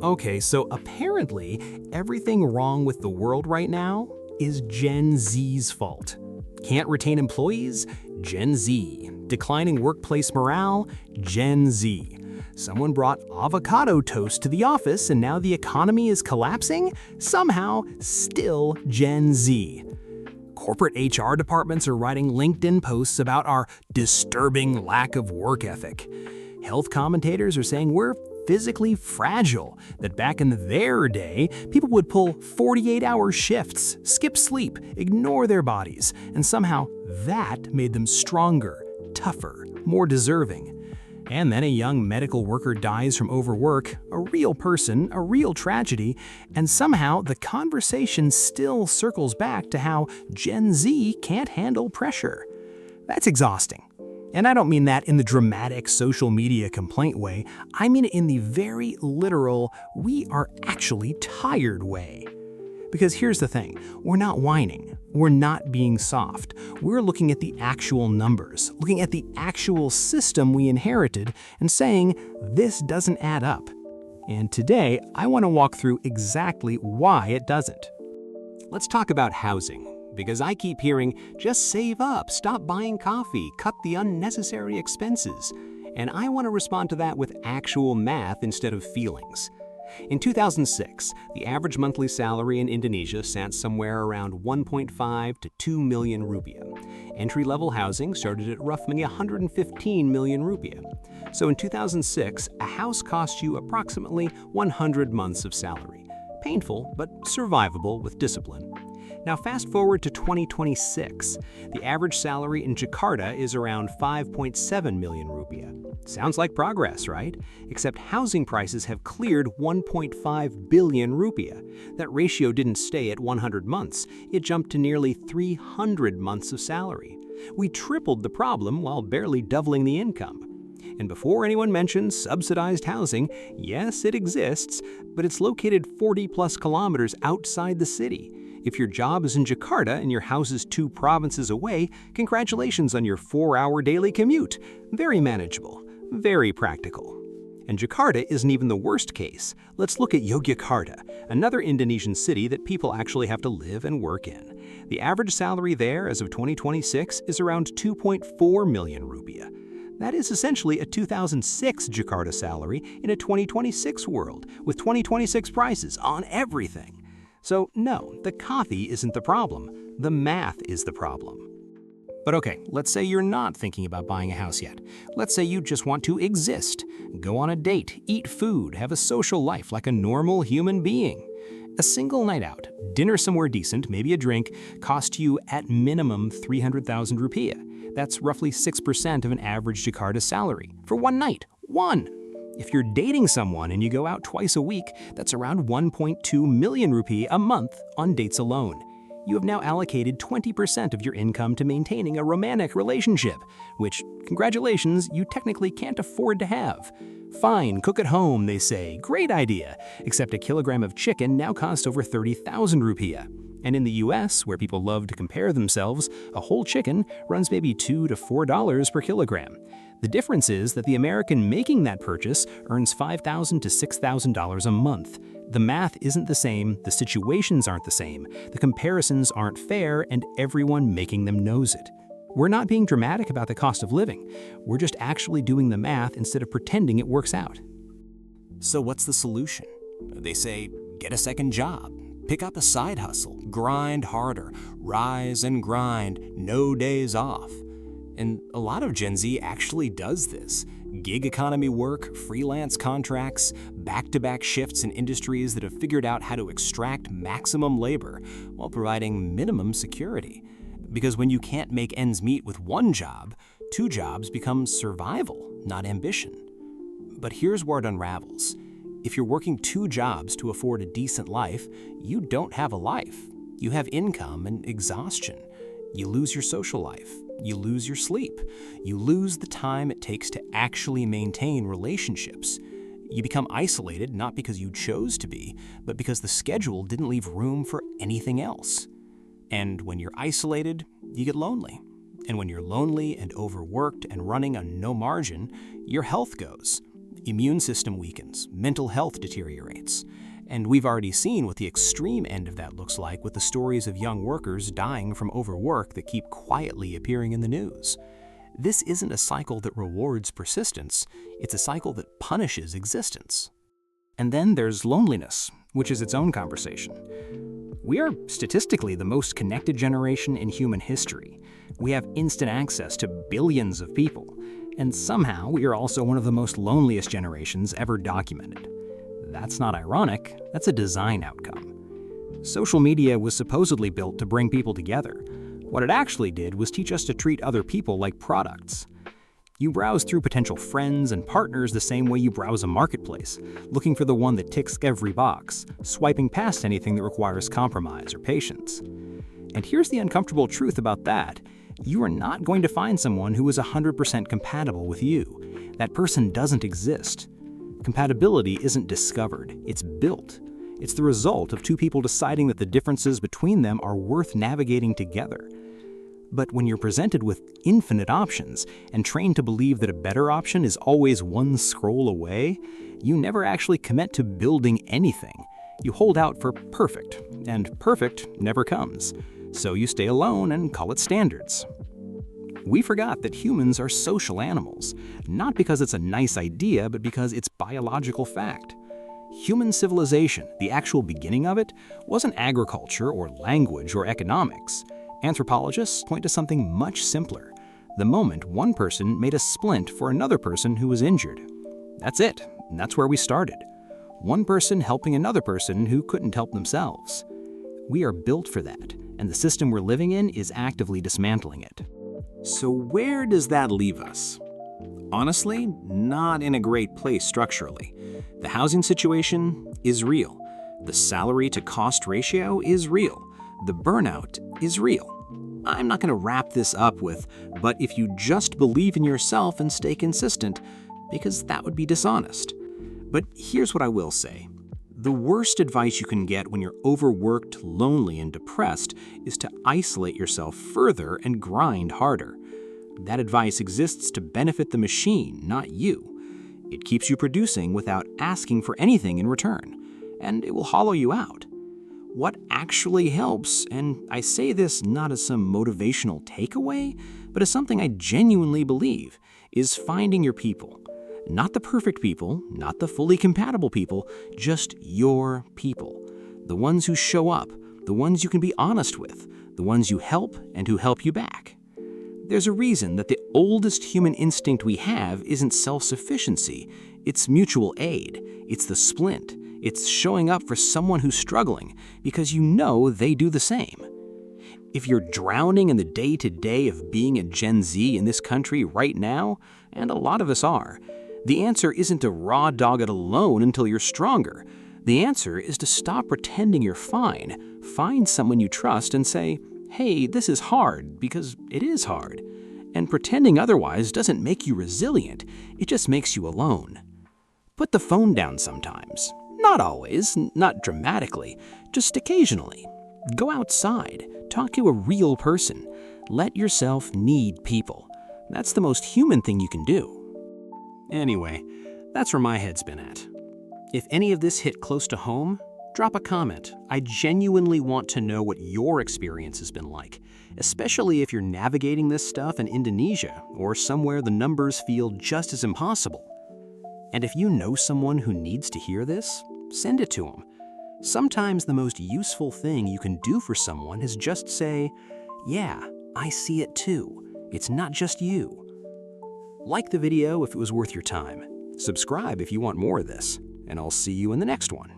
Okay, so apparently everything wrong with the world right now is Gen Z's fault. Can't retain employees? Gen Z. Declining workplace morale? Gen Z. Someone brought avocado toast to the office and now the economy is collapsing? Somehow, still Gen Z. Corporate HR departments are writing LinkedIn posts about our disturbing lack of work ethic. Health commentators are saying we're physically fragile, that back in their day, people would pull 48-hour shifts, skip sleep, ignore their bodies, and somehow that made them stronger, tougher, more deserving. And then a young medical worker dies from overwork, a real person, a real tragedy, and somehow the conversation still circles back to how Gen Z can't handle pressure. That's exhausting. And I don't mean that in the dramatic social media complaint way, I mean it in the very literal, we are actually tired way. Because here's the thing, we're not whining, we're not being soft, we're looking at the actual numbers, looking at the actual system we inherited and saying, this doesn't add up. And today, I want to walk through exactly why it doesn't. Let's talk about housing. Because I keep hearing, just save up, stop buying coffee, cut the unnecessary expenses. And I want to respond to that with actual math instead of feelings. In 2006, the average monthly salary in Indonesia sat somewhere around 1.5 to 2 million rupiah. Entry-level housing started at roughly 115 million rupiah. So in 2006, a house cost you approximately 100 months of salary. Painful, but survivable with discipline. Now fast forward to 2026. The average salary in Jakarta is around 5.7 million rupiah. Sounds like progress, right? Except housing prices have cleared 1.5 billion rupiah. That ratio didn't stay at 100 months. It jumped to nearly 300 months of salary. We tripled the problem while barely doubling the income. And before anyone mentions subsidized housing, yes, it exists, but it's located 40+ kilometers outside the city. If your job is in Jakarta and your house is 2 provinces away, congratulations on your 4-hour daily commute. Very manageable, very practical. And Jakarta isn't even the worst case. Let's look at Yogyakarta, another Indonesian city that people actually have to live and work in. The average salary there as of 2026 is around 2.4 million rupiah. That is essentially a 2006 Jakarta salary in a 2026 world, with 2026 prices on everything. So no, the coffee isn't the problem. The math is the problem. But okay, let's say you're not thinking about buying a house yet. Let's say you just want to exist, go on a date, eat food, have a social life like a normal human being. A single night out, dinner somewhere decent, maybe a drink, costs you at minimum 300,000 rupiah. That's roughly 6% of an average Jakarta salary for one night. One! If you're dating someone and you go out twice a week, that's around 1.2 million rupees a month on dates alone. You have now allocated 20% of your income to maintaining a romantic relationship, which, congratulations, you technically can't afford to have. Fine, cook at home, they say. Great idea. Except a kilogram of chicken now costs over 30,000 rupiah. And in the US, where people love to compare themselves, a whole chicken runs maybe $2 to $4 per kilogram. The difference is that the American making that purchase earns $5,000 to $6,000 a month. The math isn't the same, the situations aren't the same, the comparisons aren't fair, and everyone making them knows it. We're not being dramatic about the cost of living. We're just actually doing the math instead of pretending it works out. So what's the solution? They say, get a second job. Pick up a side hustle, grind harder, rise and grind, no days off. And a lot of Gen Z actually does this. Gig economy work, freelance contracts, back-to-back shifts in industries that have figured out how to extract maximum labor while providing minimum security. Because when you can't make ends meet with one job, 2 jobs become survival, not ambition. But here's where it unravels. If you're working 2 jobs to afford a decent life, you don't have a life. You have income and exhaustion. You lose your social life. You lose your sleep. You lose the time it takes to actually maintain relationships. You become isolated not because you chose to be, but because the schedule didn't leave room for anything else. And when you're isolated, you get lonely. And when you're lonely and overworked and running on no margin, your health goes. Immune system weakens, mental health deteriorates. And we've already seen what the extreme end of that looks like with the stories of young workers dying from overwork that keep quietly appearing in the news. This isn't a cycle that rewards persistence, it's a cycle that punishes existence. And then there's loneliness, which is its own conversation. We are statistically the most connected generation in human history. We have instant access to billions of people, and somehow we are also one of the most loneliest generations ever documented. That's not ironic, that's a design outcome. Social media was supposedly built to bring people together. What it actually did was teach us to treat other people like products. You browse through potential friends and partners the same way you browse a marketplace, looking for the one that ticks every box, swiping past anything that requires compromise or patience. And here's the uncomfortable truth about that. You are not going to find someone who is 100% compatible with you. That person doesn't exist. Compatibility isn't discovered, it's built. It's the result of two people deciding that the differences between them are worth navigating together. But when you're presented with infinite options and trained to believe that a better option is always one scroll away, you never actually commit to building anything. You hold out for perfect, and perfect never comes. So you stay alone and call it standards. We forgot that humans are social animals, not because it's a nice idea, but because it's biological fact. Human civilization, the actual beginning of it, wasn't agriculture or language or economics. Anthropologists point to something much simpler: the moment one person made a splint for another person who was injured. That's it, and that's where we started. One person helping another person who couldn't help themselves. We are built for that, and the system we're living in is actively dismantling it. So where does that leave us? Honestly, not in a great place structurally. The housing situation is real. The salary-to-cost ratio is real. The burnout is real. I'm not going to wrap this up with, but if you just believe in yourself and stay consistent, because that would be dishonest. But here's what I will say. The worst advice you can get when you're overworked, lonely, and depressed is to isolate yourself further and grind harder. That advice exists to benefit the machine, not you. It keeps you producing without asking for anything in return, and it will hollow you out. What actually helps, and I say this not as some motivational takeaway, but as something I genuinely believe, is finding your people. Not the perfect people, not the fully compatible people, just your people. The ones who show up, the ones you can be honest with, the ones you help and who help you back. There's a reason that the oldest human instinct we have isn't self-sufficiency, it's mutual aid, it's the splint, it's showing up for someone who's struggling because you know they do the same. If you're drowning in the day-to-day of being a Gen Z in this country right now, and a lot of us are, the answer isn't to raw dog it alone until you're stronger. The answer is to stop pretending you're fine. Find someone you trust and say, hey, this is hard, because it is hard. And pretending otherwise doesn't make you resilient, it just makes you alone. Put the phone down sometimes. Not always, not dramatically, just occasionally. Go outside, talk to a real person. Let yourself need people. That's the most human thing you can do. Anyway, that's where my head's been at. If any of this hit close to home, drop a comment. I genuinely want to know what your experience has been like, especially if you're navigating this stuff in Indonesia or somewhere the numbers feel just as impossible. And if you know someone who needs to hear this, send it to them. Sometimes the most useful thing you can do for someone is just say, yeah, I see it too. It's not just you. Like the video if it was worth your time. Subscribe if you want more of this, and I'll see you in the next one.